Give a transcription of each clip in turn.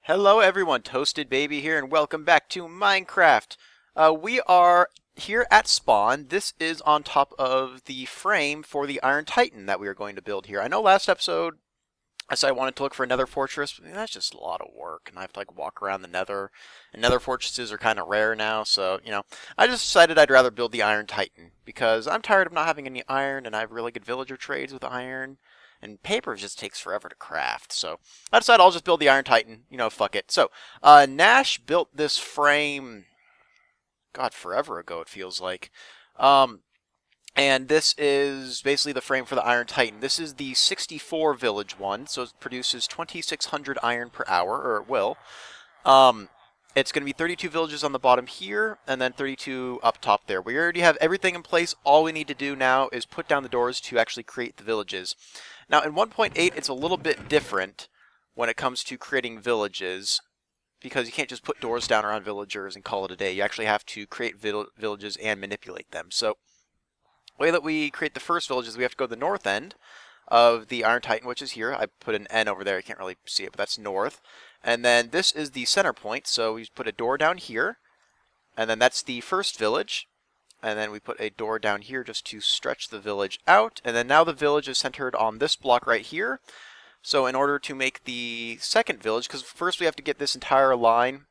Hello everyone, Toasted Baby here, and welcome back to Minecraft. We are here at spawn. This is on top of the frame for the Iron Titan that we are going to build here. I know last episode I said I wanted to look for a nether fortress, but that's just a lot of work, and I have to like walk around the nether, and nether fortresses are kind of rare now, so, I just decided I'd rather build the Iron Titan, because I'm tired of not having any iron, and I have really good villager trades with iron. And paper just takes forever to craft, so I decided I'll just build the Iron Titan. Fuck it. So, Nash built this frame, God, forever ago it feels like. And this is basically the frame for the Iron Titan. This is the 64 village one, so it produces 2,600 iron per hour, or it will. It's going to be 32 villages on the bottom here, and then 32 up top there. We already have everything in place. All we need to do now is put down the doors to actually create the villages. Now, in 1.8, it's a little bit different when it comes to creating villages, because you can't just put doors down around villagers and call it a day. You actually have to create villages and manipulate them. So, the way that we create the first village is we have to go to the north end of the Iron Titan, which is here. I put an N over there. You can't really see it, but that's north. And then this is the center point, so we put a door down here, and then that's the first village. And then we put a door down here just to stretch the village out. And then now the village is centered on this block right here. So in order to make the second village, because first we have to get this entire line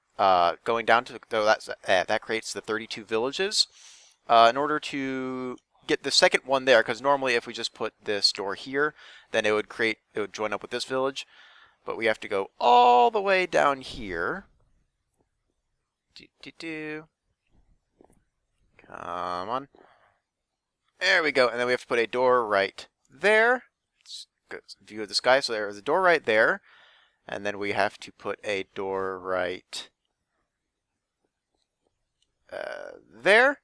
going down to, that creates the 32 villages. In order to get the second one there, because normally if we just put this door here, then it would join up with this village. But we have to go all the way down here. Come on. There we go. And then we have to put a door right there. Let's go view of the sky. So there is a door right there. And then we have to put a door right there.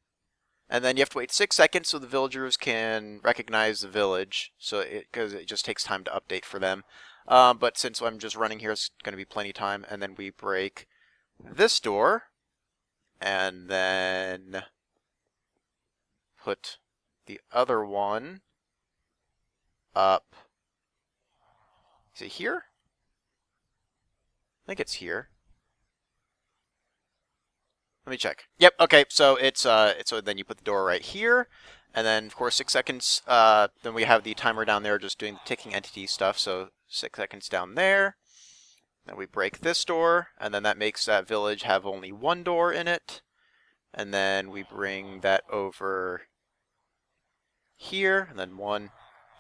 And then you have to wait 6 seconds so the villagers can recognize the village. Because it just takes time to update for them. But since I'm just running here, it's going to be plenty of time. And then we break this door. And then put the other one up. Is it here? I think it's here. Let me check. Yep, okay, so so then you put the door right here, and then of course 6 seconds, then we have the timer down there just doing the ticking entity stuff, so 6 seconds down there. Then we break this door, and then that makes that village have only one door in it. And then we bring that over here, and then 1,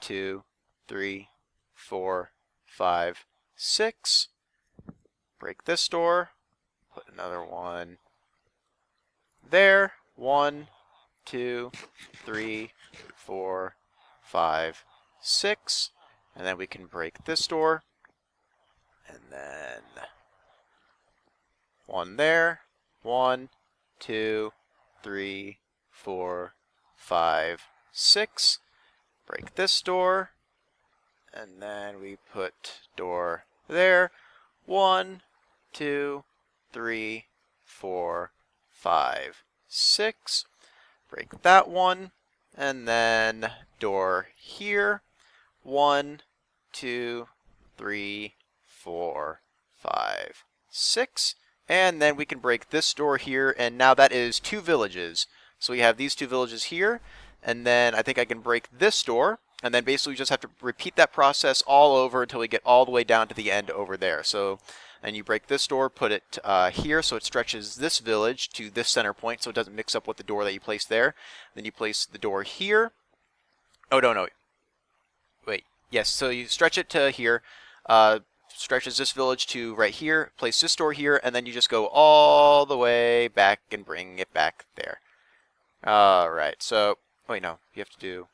2, 3, 4, 5, 6. Break this door, put another one there. 1, 2, 3, 4, 5, 6. And then we can break this door. And then one there. 1, 2, 3, 4, 5, 6. Break this door. And then we put door there. 1, 2, 3, 4, 5, 6. Break that one. And then door here. 1, 2, 3, 4, 5, 6. And then we can break this door here, and now that is 2 villages. So we have these 2 villages here, and then I think I can break this door, and then basically we just have to repeat that process all over until we get all the way down to the end over there. So, and you break this door, put it here, so it stretches this village to this center point, so it doesn't mix up with the door that you placed there. Then you place the door here. Oh, no. Wait, yes, so you stretch it to here. Stretches this village to right here, place this door here, and then you just go all the way back and bring it back there. Alright, so, wait, no, you have to do,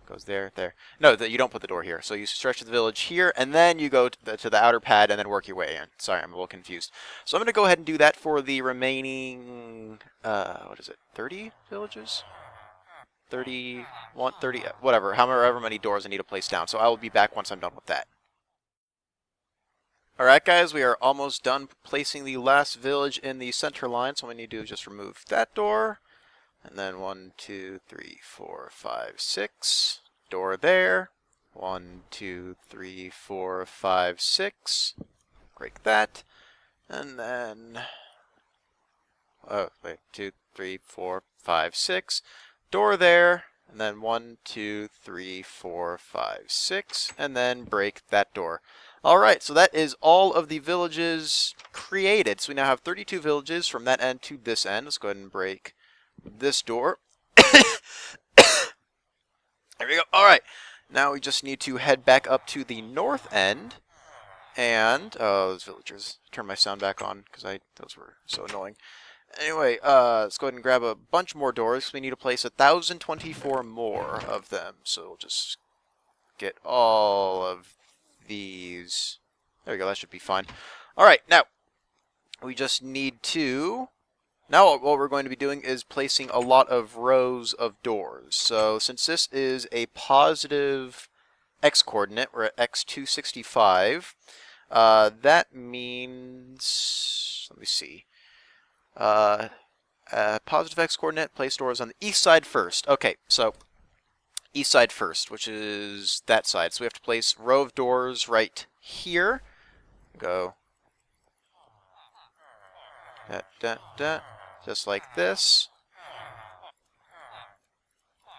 goes there. No, you don't put the door here. So you stretch the village here, and then you go to the outer pad and then work your way in. Sorry, I'm a little confused. So I'm going to go ahead and do that for the remaining, what is it, 30 villages? 31, 30, whatever, however many doors I need to place down. So I will be back once I'm done with that. Alright guys, we are almost done placing the last village in the center line, so what we need to do is just remove that door, and then 1, 2, 3, 4, 5, 6, door there, 1, 2, 3, 4, 5, 6, break that. And then, oh, wait, 2, 3, 4, 5, 6. Door there. And then 1, 2, 3, 4, 5, 6. And then break that door. Alright, so that is all of the villages created. So we now have 32 villages from that end to this end. Let's go ahead and break this door. There we go. Alright, now we just need to head back up to the north end. And, oh, those villagers. Turn my sound back on because those were so annoying. Anyway, let's go ahead and grab a bunch more doors. We need to place 1,024 more of them. So we'll just get all of these. There we go, that should be fine. Alright, now, we just need to... Now what we're going to be doing is placing a lot of rows of doors. So since this is a positive x-coordinate, we're at x265, that means... Let me see. Positive x-coordinate, place doors on the east side first. Okay, so east side first, which is that side. So we have to place row of doors right here. Go. Just like this.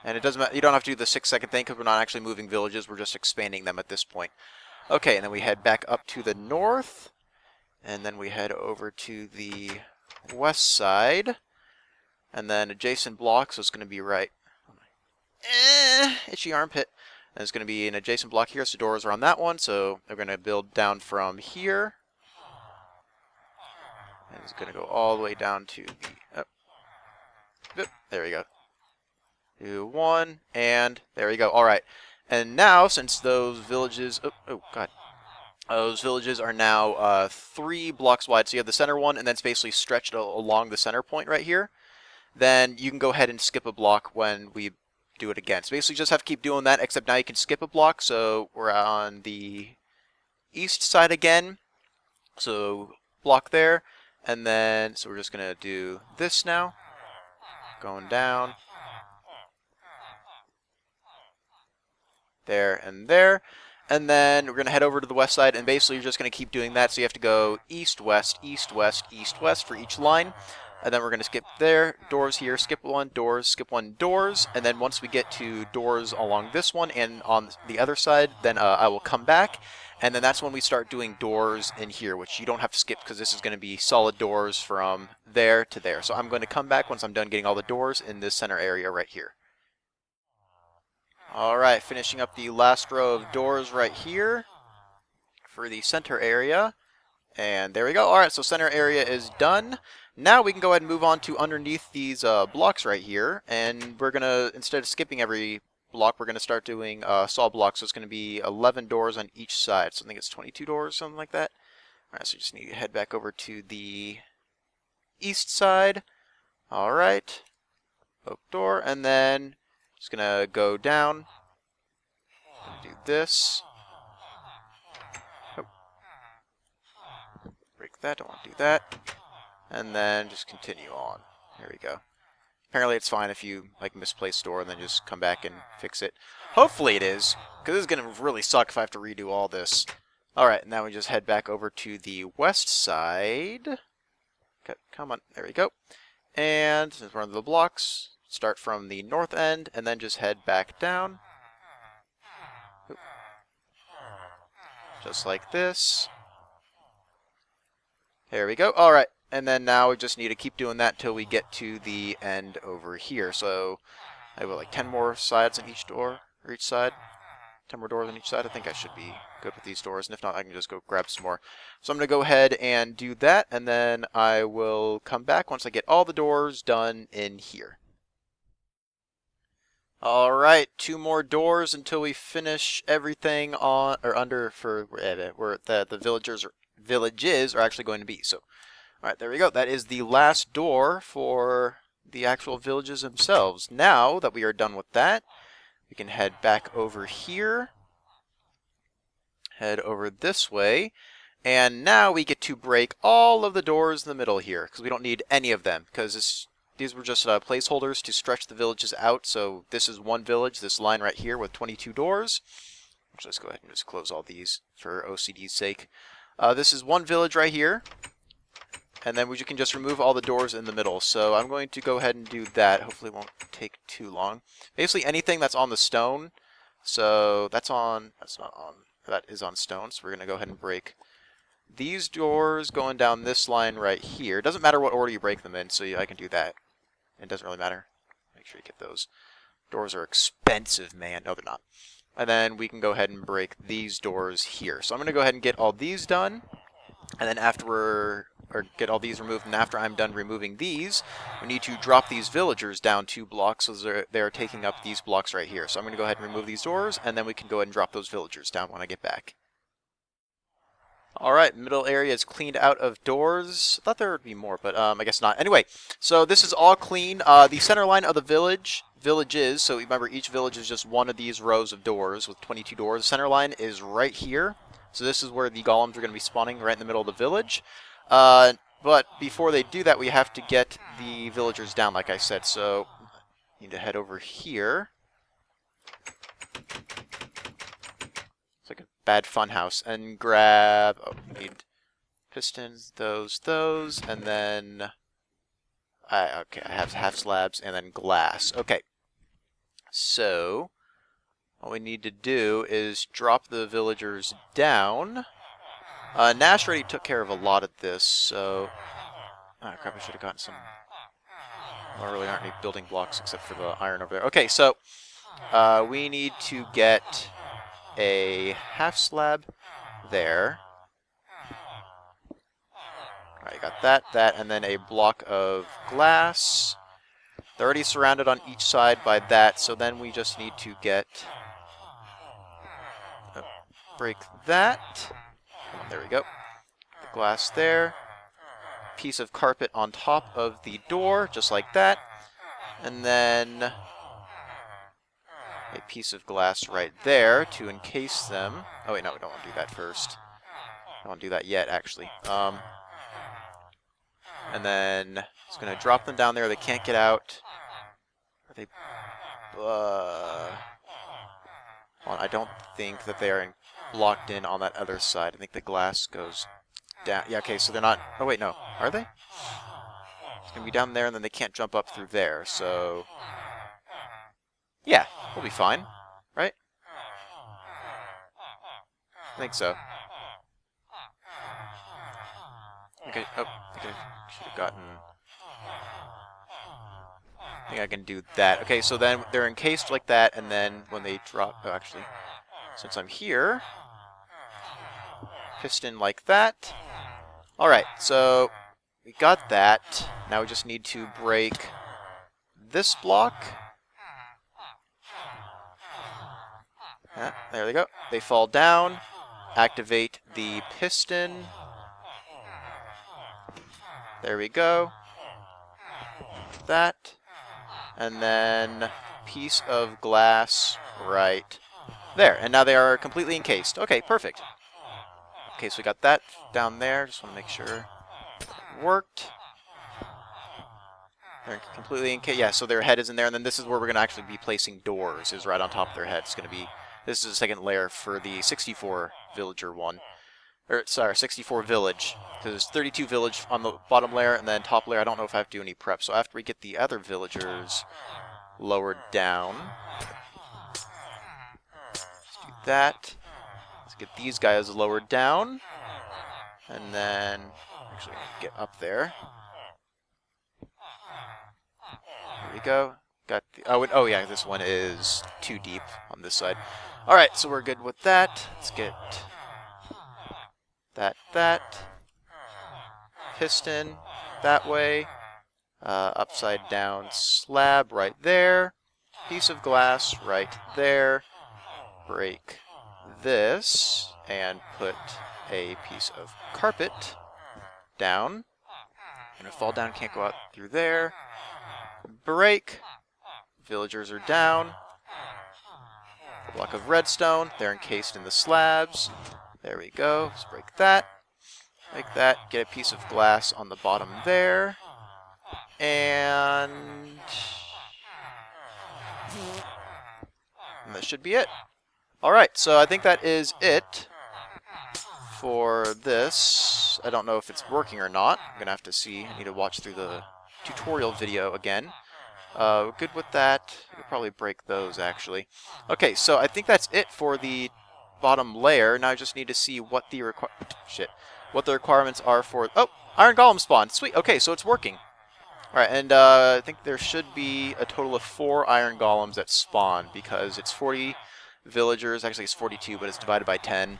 And it doesn't matter, you don't have to do the 6-second thing because we're not actually moving villages, we're just expanding them at this point. Okay, and then we head back up to the north. And then we head over to the west side. And then adjacent block, so it's going to be right... itchy armpit. And it's going to be an adjacent block here, so doors are on that one. So they're going to build down from here. And it's going to go all the way down to the... there we go. Do 1, and there we go. Alright. And now, since those villages... Oh, God. Those villages are now 3 blocks wide. So you have the center one, and then it's basically stretched along the center point right here. Then you can go ahead and skip a block when we do it again. So basically just have to keep doing that, except now you can skip a block. So we're on the east side again. So block there. And then, so we're just going to do this now. Going down. There and there. And then we're going to head over to the west side, and basically you're just going to keep doing that. So you have to go east, west, east, west, east, west for each line. And then we're going to skip there, doors here, skip 1, doors, skip 1, doors. And then once we get to doors along this one and on the other side, then I will come back. And then that's when we start doing doors in here, which you don't have to skip because this is going to be solid doors from there to there. So I'm going to come back once I'm done getting all the doors in this center area right here. Alright, finishing up the last row of doors right here for the center area. And there we go. Alright, so center area is done. Now we can go ahead and move on to underneath these blocks right here. And we're going to, instead of skipping every block, we're going to start doing saw blocks. So it's going to be 11 doors on each side. So I think it's 22 doors, something like that. Alright, so you just need to head back over to the east side. Alright. Oak door. And then just going to go down. Do this. Oh. Break that. Don't want to do that. And then just continue on. There we go. Apparently it's fine if you like misplace door and then just come back and fix it. Hopefully it is, because this is going to really suck if I have to redo all this. Alright, now we just head back over to the west side. Okay, come on, there we go. And since we're on the blocks, start from the north end and then just head back down. Just like this. There we go. Alright. And then now we just need to keep doing that until we get to the end over here. So I have like 10 more sides on each door, or each side. 10 more doors on each side. I think I should be good with these doors. And if not, I can just go grab some more. So I'm going to go ahead and do that. And then I will come back once I get all the doors done in here. Alright, 2 more doors until we finish everything on, or under, for where the villages are actually going to be. So alright, there we go. That is the last door for the actual villages themselves. Now that we are done with that, we can head back over here. Head over this way. And now we get to break all of the doors in the middle here, because we don't need any of them, because these were just placeholders to stretch the villages out. So this is one village, this line right here with 22 doors. Let's just go ahead and just close all these for OCD's sake. This is one village right here. And then we can just remove all the doors in the middle. So I'm going to go ahead and do that. Hopefully it won't take too long. Basically anything that's on the stone. So that's on, that's not on, that is on stone. So we're going to go ahead and break these doors going down this line right here. It doesn't matter what order you break them in, so I can do that. It doesn't really matter. Make sure you get those. Doors are expensive, man. No, they're not. And then we can go ahead and break these doors here. So I'm going to go ahead and get all these done. And then after get all these removed, and after I'm done removing these, we need to drop these villagers down 2 blocks, so they're taking up these blocks right here. So I'm going to go ahead and remove these doors, and then we can go ahead and drop those villagers down when I get back. Alright, middle area is cleaned out of doors. I thought there would be more, but I guess not. Anyway, so this is all clean. The center line of the villages, so remember each village is just one of these rows of doors with 22 doors. The center line is right here. So this is where the golems are going to be spawning, right in the middle of the village. But before they do that, we have to get the villagers down, like I said. So need to head over here. It's like a bad fun house. And grab, oh, we need pistons, those, and then, okay, I have half slabs and then glass. Okay, so what we need to do is drop the villagers down. Nash already took care of a lot of this, so... Oh, crap, I should have gotten some... Well, there really aren't any building blocks except for the iron over there. Okay, so we need to get a half slab there. Alright, you got that, and then a block of glass. They're already surrounded on each side by that, so then we just need to get... break that. There we go. The glass there. Piece of carpet on top of the door, just like that. And then a piece of glass right there to encase them. Oh wait, no, we don't want to do that first. I don't want to do that yet, actually. And then it's going to drop them down there. They can't get out. Are they... I don't think that they are blocked in on that other side. I think the glass goes down. Yeah, okay, so they're not... Oh, wait, no. Are they? It's going to be down there, and then they can't jump up through there, so... Yeah, we'll be fine, right? I think so. Okay, oh, I should have gotten... I think I can do that. Okay, so then they're encased like that, and then when they drop... Oh, actually, since I'm here... Piston like that. Alright, so we got that. Now we just need to break this block. There they go. They fall down. Activate the piston. There we go. That. And then piece of glass right there. And now they are completely encased. Okay, perfect. Okay, so we got that down there. Just want to make sure it worked. They're completely encased. Yeah, so their head is in there, and then this is where we're going to actually be placing doors, is right on top of their head. It's going to be, this is the second layer for the 64 villager one. Or, sorry, 64 village. Because there's 32 village on the bottom layer, and then top layer, I don't know if I have to do any prep. So after we get the other villagers lowered down, let's do that. Get these guys lowered down, and then actually get up there. There we go. Got the oh yeah, this one is too deep on this side. All right, so we're good with that. Let's get that piston that way. Upside down slab right there. Piece of glass right there. Break this and put a piece of carpet down. And if fall down, can't go out through there. Break. Villagers are down. A block of redstone. They're encased in the slabs. There we go. Let's break that. Like that. Get a piece of glass on the bottom there. And that should be it. Alright, so I think that is it for this, I don't know if it's working or not. I'm going to have to see. I need to watch through the tutorial video again. Good with that. You'll probably break those, actually. Okay, so I think that's it for the bottom layer. Now I just need to see what the requirements are for... Oh! Iron Golem spawned. Sweet. Okay, so it's working. Alright, and I think there should be a total of 4 Iron Golems that spawn, because it's 40 villagers. Actually, it's 42, but it's divided by 10.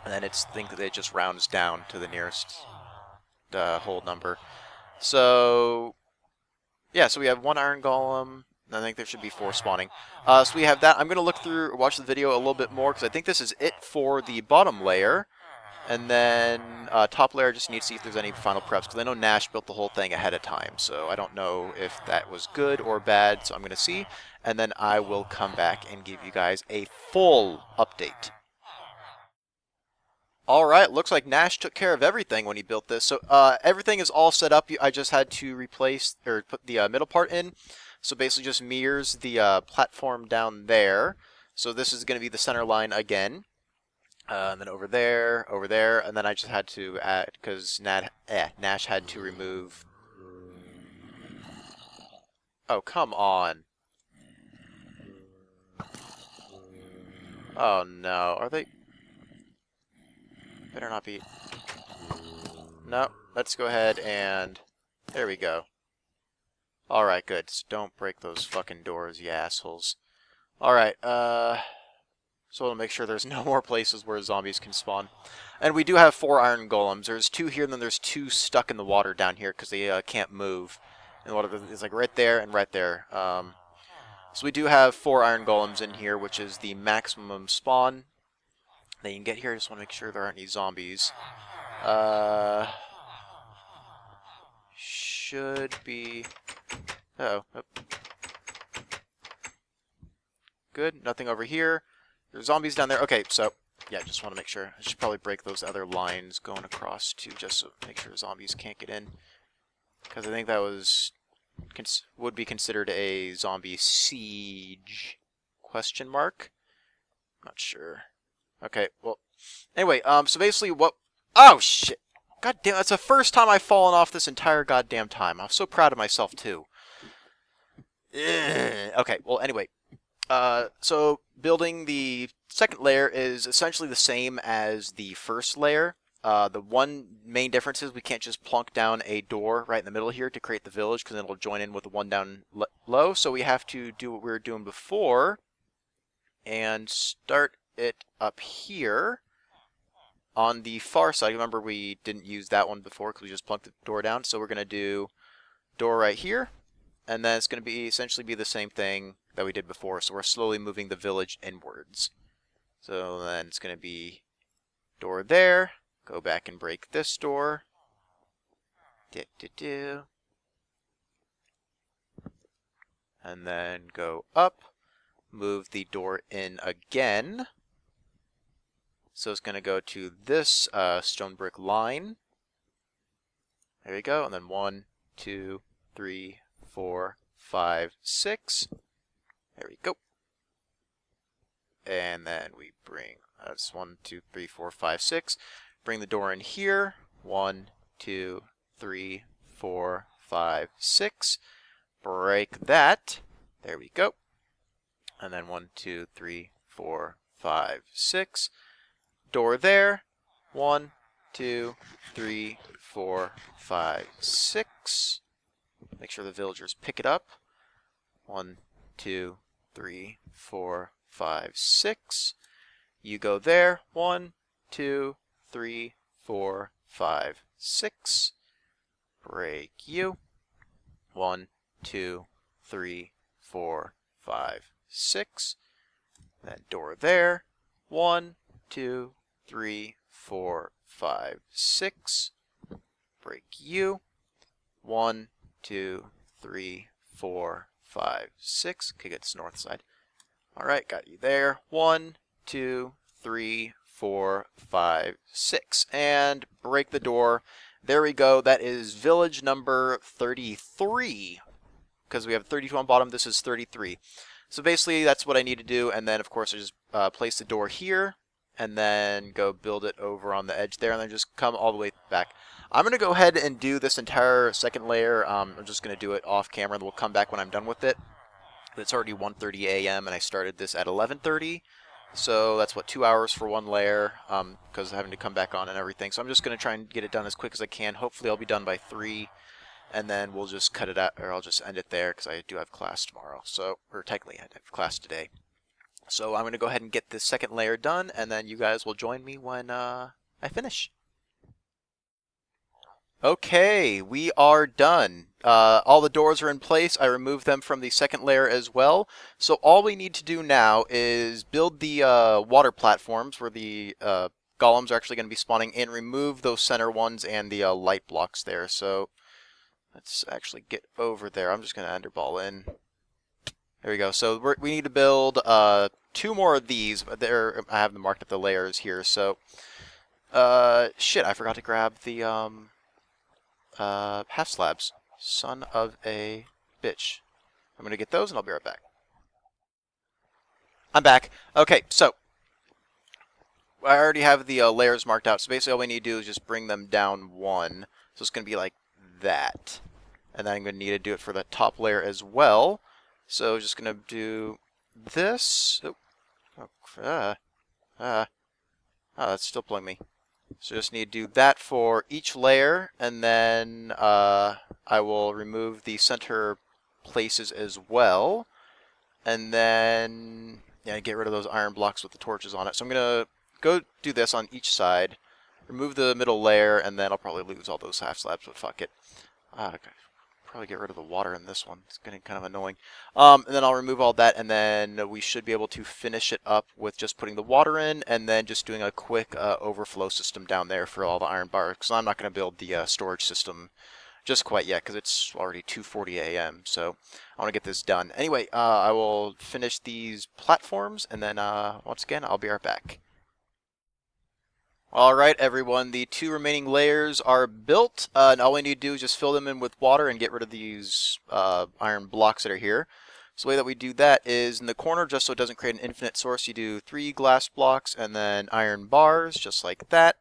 And then I think that it just rounds down to the nearest whole number. So, yeah, so we have 1 Iron Golem. I think there should be 4 spawning. So we have that. I'm going to watch the video a little bit more, because I think this is it for the bottom layer. And then top layer, just need to see if there's any final preps, because I know Nash built the whole thing ahead of time, so I don't know if that was good or bad, so I'm going to see. And then I will come back and give you guys a full update. Alright, looks like Nash took care of everything when he built this. So everything is all set up. I just had to replace, or put the middle part in. So basically just mirrors the platform down there. So this is going to be the center line again. And then over there, and then I just had to add, because Nash had to remove... Oh, come on. Oh no, are they... Better not be... No, let's go ahead and... There we go. Alright, good. So don't break those fucking doors, you assholes. Alright, so we'll make sure there's no more places where zombies can spawn. And we do have 4 Iron Golems. There's 2 here, and then there's 2 stuck in the water down here, because they can't move. And the water is like right there and right there. So we do have 4 Iron Golems in here, which is the maximum spawn that you can get here. I just want to make sure there aren't any zombies. Should be... Uh-oh. Oh. Good. Nothing over here. There's zombies down there. Okay, so, yeah, just want to make sure. I should probably break those other lines going across, too, just so make sure zombies can't get in. Because I think that would be considered a zombie siege? Question mark? Not sure. Okay, well, anyway, so basically what... Oh, shit! God damn, that's the first time I've fallen off this entire goddamn time. I'm so proud of myself, too. Ugh. Okay, well, anyway. So building the second layer is essentially the same as the first layer. The one main difference is we can't just plunk down a door right in the middle here to create the village, because then it'll join in with the one down low. So we have to do what we were doing before and start it up here on the far side. Remember, we didn't use that one before because we just plunked the door down. So we're going to do door right here, and then it's going to be essentially be the same thing that we did before. So we're slowly moving the village inwards. So then it's going to be door there. Go back and break this door. And then go up. Move the door in again. So it's going to go to this stone brick line. There you go. And then 1, 2, 3, 4, 5, 6. There we go. And then we bring, that's 1, 2, 3, 4, 5, 6. Bring the door in here. 1, 2, 3, 4, 5, 6. Break that. There we go. And then 1, 2, 3, 4, 5, 6. Door there. 1, 2, 3, 4, 5, 6. Make sure the villagers pick it up. 1, 2, 3, 4, 5, 6. You go there. 1, 2, 3, 4, 5, 6. Break you. 1, 2, 3, 4, 5, 6. Then door there. 1, 2, 3, 4, 5, 6. Break you. 1, 2, 3, 4, 5, 6. Okay, get this north side. Alright, got you there. 1, 2, 3, 4, 5, 6. And break the door. There we go. That is village number 33. Because we have 32 on bottom, this is 33. So basically, that's what I need to do. And then, of course, I just place the door here. and then go build it over on the edge there, and then just come all the way back. I'm going to go ahead and do this entire second layer. I'm just going to do it off camera, and we'll come back when I'm done with it. It's already 1:30 a.m. and I started this at 11:30. So that's what, 2 hours for one layer, because having to come back on and everything. So I'm just going to try and get it done as quick as I can. Hopefully I'll be done by 3, and then we'll just cut it out, or I'll just end it there because I do have class tomorrow. So, or technically I have class today. So I'm going to go ahead and get this second layer done, and then you guys will join me when I finish. Okay, we are done. All the doors are in place. I removed them from the second layer as well. So all we need to do now is build the water platforms where the golems are actually going to be spawning, and remove those center ones and the light blocks there. So let's actually get over there. I'm just going to enderball in. There we go. So we need to build 2 more of these. I have them marked at the layers here. So shit, I forgot to grab the half slabs. Son of a bitch. I'm going to get those and I'll be right back. I'm back. Okay, so I already have the layers marked out. So basically all we need to do is just bring them down 1. So it's going to be like that. And then I'm going to need to do it for the top layer as well. So just going to do this. Oh, that's still pulling me. So just need to do that for each layer, and then I will remove the center places as well, and then get rid of those iron blocks with the torches on it. So I'm going to go do this on each side, remove the middle layer, and then I'll probably lose all those half slabs, but fuck it. Okay. Probably get rid of the water in this one. It's getting kind of annoying. And then I'll remove all that, and then we should be able to finish it up with just putting the water in, and then just doing a quick overflow system down there for all the iron bars. Because I'm not going to build the storage system just quite yet, because it's already 2:40 a.m. So I want to get this done. Anyway, I will finish these platforms, and then once again, I'll be right back. Alright everyone, the 2 remaining layers are built, and all we need to do is just fill them in with water and get rid of these iron blocks that are here. So the way that we do that is in the corner, just so it doesn't create an infinite source, you do 3 glass blocks and then iron bars, just like that.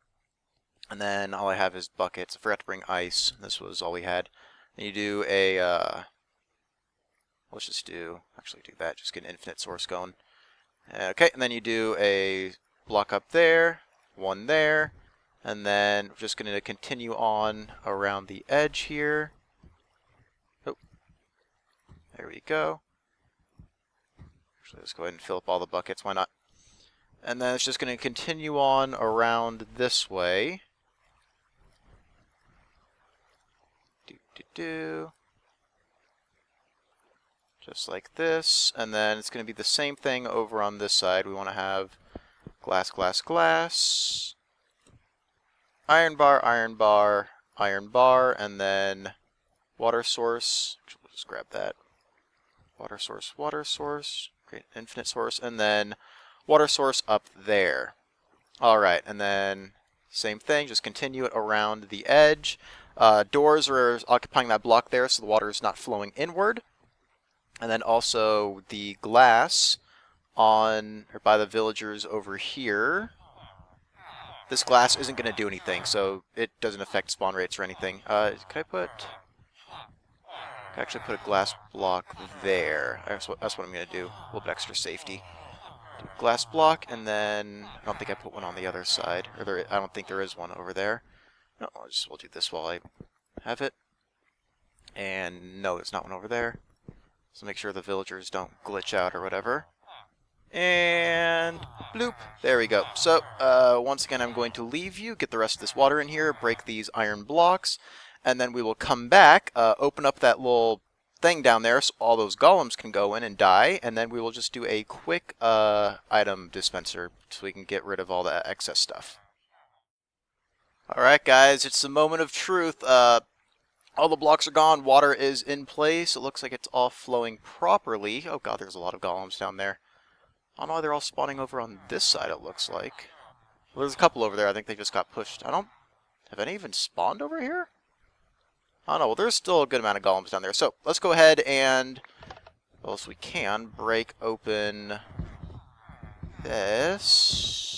And then all I have is buckets. I forgot to bring ice. This was all we had. And you do a, let's just do that, just get an infinite source going. Okay, and then you do a block up there, 1 there, and then we're just going to continue on around the edge here. Oh, there we go. Actually, let's go ahead and fill up all the buckets, why not? And then it's just going to continue on around this way. Just like this, and then it's going to be the same thing over on this side. We want to have glass, glass, glass, iron bar, iron bar, iron bar, and then water source. We'll just grab that. Water source, create an infinite source, and then water source up there. Alright, and then same thing, just continue it around the edge. Doors are occupying that block there, so the water is not flowing inward. And then also the glass on or by the villagers over here. This glass isn't going to do anything, so it doesn't affect spawn rates or anything. Could I actually put a glass block there? That's what I'm going to do. A little bit extra safety. Glass block, and then I don't think I put one on the other side, or I don't think there is one over there. No, we'll do this while I have it. And no, there's not one over there. So make sure the villagers don't glitch out or whatever. And bloop, there we go. So once again, I'm going to leave you, get the rest of this water in here, break these iron blocks, and then we will come back, open up that little thing down there so all those golems can go in and die, and then we will just do a quick item dispenser so we can get rid of all that excess stuff. Alright guys, it's the moment of truth. All the blocks are gone, water is in place, it looks like it's all flowing properly. Oh god, there's a lot of golems down there. Oh no, they're all spawning over on this side, it looks like. Well, there's a couple over there, I think they just got pushed. Have any even spawned over here? Oh no, well there's still a good amount of golems down there. So, let's go ahead and, well, if we can, break open this.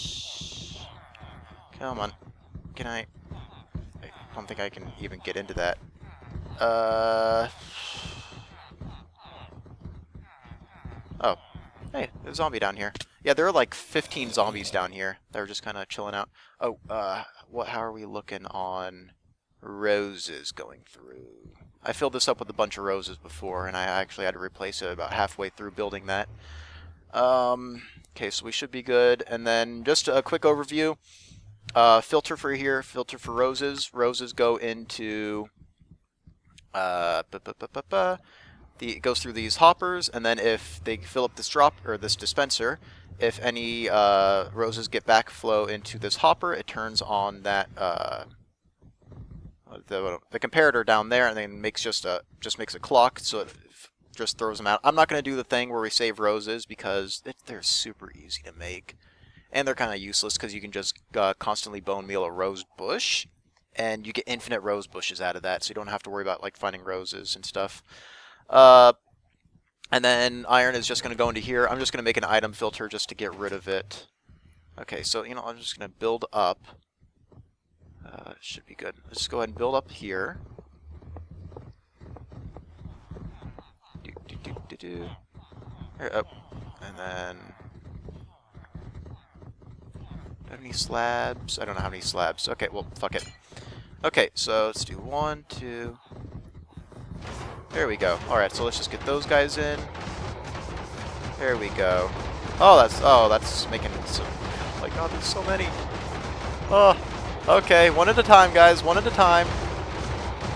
Come on. Can I don't think I can even get into that. Oh. Hey, there's a zombie down here. Yeah, there are like 15 zombies down here. They're just kind of chilling out. Oh, how are we looking on roses going through? I filled this up with a bunch of roses before, and I actually had to replace it about halfway through building that. Okay, so we should be good. And then just a quick overview. Filter for here, filter for roses. Roses go into it goes through these hoppers, and then if they fill up this this dispenser, if any roses get backflow into this hopper, it turns on that the comparator down there, and then makes just makes a clock, so it just throws them out. I'm not going to do the thing where we save roses because they're super easy to make, and they're kind of useless because you can just constantly bone meal a rose bush, and you get infinite rose bushes out of that, so you don't have to worry about like finding roses and stuff. And then iron is just going to go into here. I'm just going to make an item filter just to get rid of it. Okay, so, I'm just going to build up. Should be good. Let's go ahead and build up here. Here, and then... Do I have any slabs? I don't know how many slabs. Okay, well, fuck it. Okay, so let's do 1, 2... There we go. Alright, so let's just get those guys in. There we go. Oh, that's making some... Oh my god, there's so many. Oh, okay, one at a time, guys. One at a time.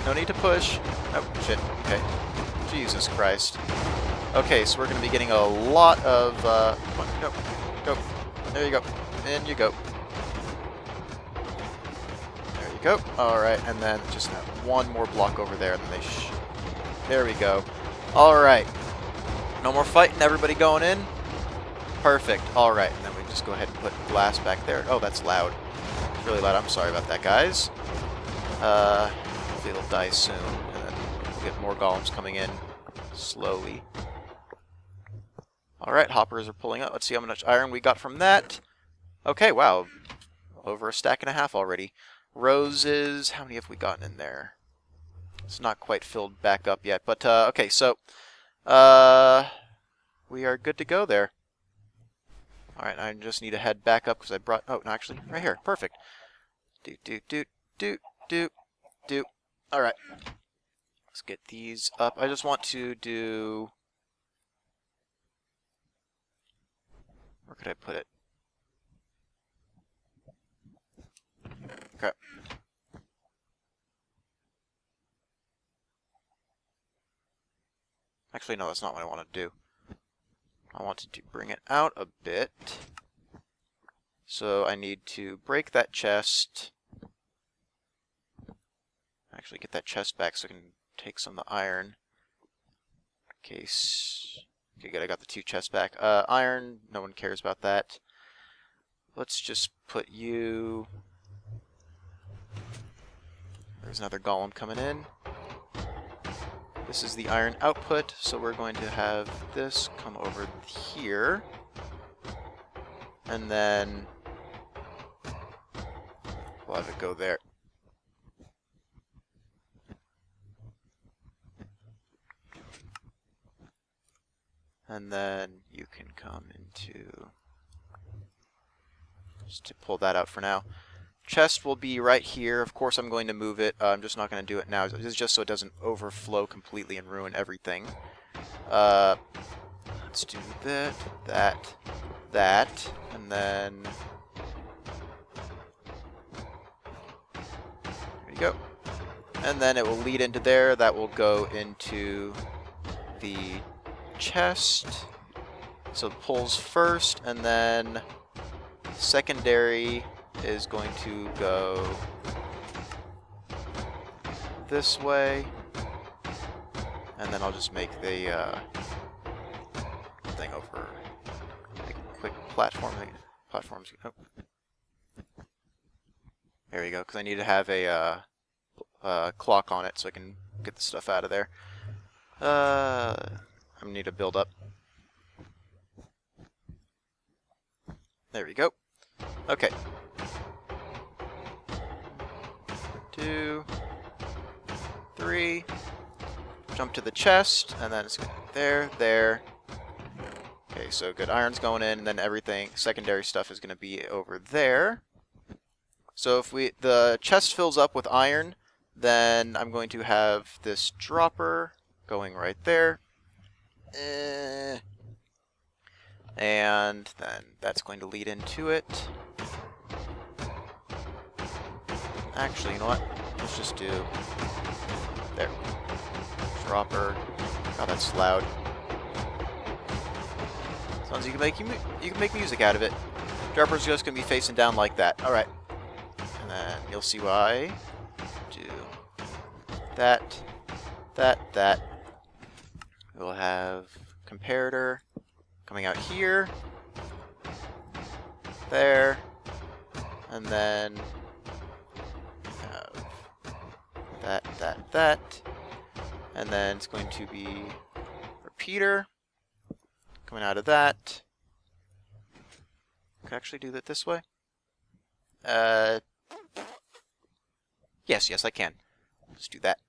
No need to push. Oh, shit. Okay. Jesus Christ. Okay, so we're going to be getting a lot of... Come on, go. Go. There you go. In you go. There you go. Alright, and then just have one more block over there, and then they There we go. Alright. No more fighting, everybody going in. Perfect. Alright, and then we just go ahead and put glass back there. Oh, that's loud. It's really loud. I'm sorry about that, guys. Hopefully it'll die soon, and then we'll get more golems coming in slowly. Alright, hoppers are pulling up. Let's see how much iron we got from that. Okay, wow. Over a stack and a half already. Roses, how many have we gotten in there? It's not quite filled back up yet, but okay, so we are good to go there. Alright, I just need to head back up because I brought... Oh, no, actually, right here. Perfect. Do. Alright. Let's get these up. I just want to do... Where could I put it? Okay. Actually, no, that's not what I want to do. I wanted to bring it out a bit. So I need to break that chest. Actually, get that chest back so I can take some of the iron. In case... Okay, good, I got the 2 chests back. Iron, no one cares about that. Let's just put you... There's another golem coming in. This is the iron output, so we're going to have this come over here. And then we'll have it go there. And then you can come into... Just to pull that out for now. Chest will be right here. Of course, I'm going to move it. I'm just not going to do it now. This is just so it doesn't overflow completely and ruin everything. Let's do that, and then... There you go. And then it will lead into there. That will go into the chest. So it pulls first, and then secondary is going to go this way, and then I'll just make the thing over, make a quick platforms. Oh. There we go, because I need to have a clock on it so I can get the stuff out of there. I need to build up. There we go. Okay. 2, 3. Jump to the chest, and then it's there, there. Okay, so good. Iron's going in, and then everything, secondary stuff is going to be over there. So if the chest fills up with iron, then I'm going to have this dropper going right there. And then that's going to lead into it. Actually, you know what? Let's just do... There. Dropper. God, that's loud. As long as you can make music out of it. Dropper's just going to be facing down like that. Alright. And then you'll see why. Do that, that. We'll have comparator coming out here, there, and then have that, and then it's going to be repeater coming out of that. Could actually do that this way. Yes, I can. Let's do that.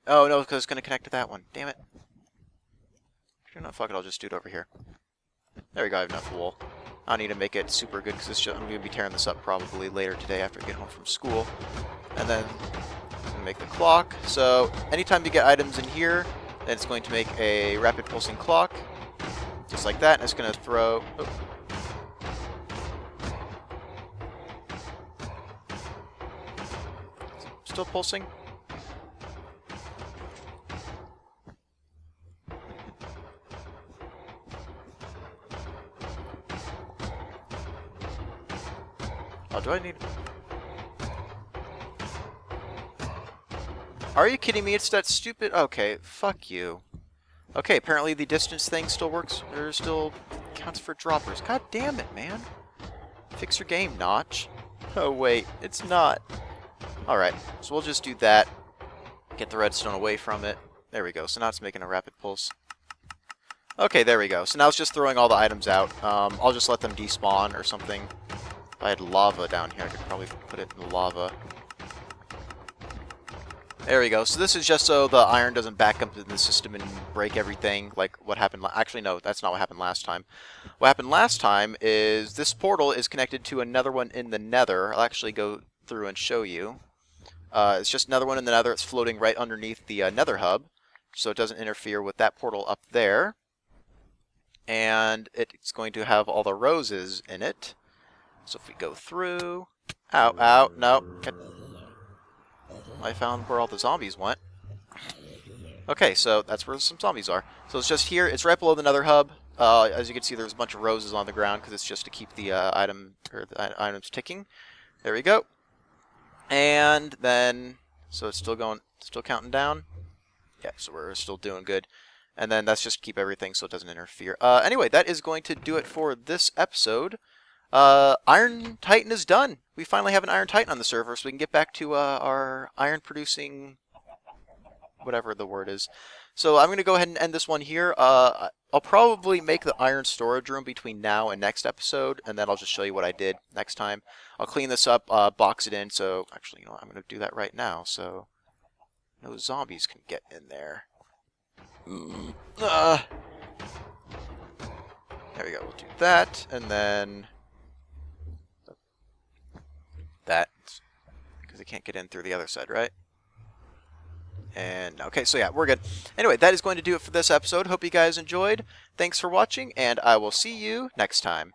Oh no, because it's going to connect to that one. Damn it. No, fuck it, I'll just do it over here. There we go, I have enough wool. I don't need to make it super good, because I'm going to be tearing this up probably later today after I get home from school. And then make the clock. So anytime you get items in here, then it's going to make a rapid pulsing clock. Just like that, and it's going to throw... Oh. Still pulsing? Oh, do I need... Are you kidding me? It's that stupid... Okay, fuck you. Okay, apparently the distance thing still works, or still counts for droppers. God damn it, man. Fix your game, Notch. Oh, wait, it's not. Alright, so we'll just do that. Get the redstone away from it. There we go, so now it's making a rapid pulse. Okay, there we go. So now it's just throwing all the items out. I'll just let them despawn or something. If I had lava down here, I could probably put it in the lava. There we go. So this is just so the iron doesn't back up into the system and break everything like what happened. Actually, no, that's not what happened last time. What happened last time is this portal is connected to another one in the nether. I'll actually go through and show you. It's just another one in the nether. It's floating right underneath the nether hub, so it doesn't interfere with that portal up there. And it's going to have all the roses in it. So if we go through... Ow, ow, no. I found where all the zombies went. Okay, so that's where some zombies are. So it's just here. It's right below the nether hub. As you can see, there's a bunch of roses on the ground because it's just to keep the items ticking. There we go. And then, so it's still going, still counting down. Yeah, so we're still doing good. And then that's just to keep everything so it doesn't interfere. Anyway, that is going to do it for this episode. Iron Titan is done. We finally have an Iron Titan on the server, so we can get back to our iron producing, whatever the word is. So I'm going to go ahead and end this one here. I'll probably make the iron storage room between now and next episode, and then I'll just show you what I did next time. I'll clean this up, box it in, so actually, you know what, I'm going to do that right now, so no zombies can get in there. There we go, we'll do that, and then that, because they can't get in through the other side, right? And, okay, so yeah, we're good. Anyway, that is going to do it for this episode. Hope you guys enjoyed. Thanks for watching, and I will see you next time.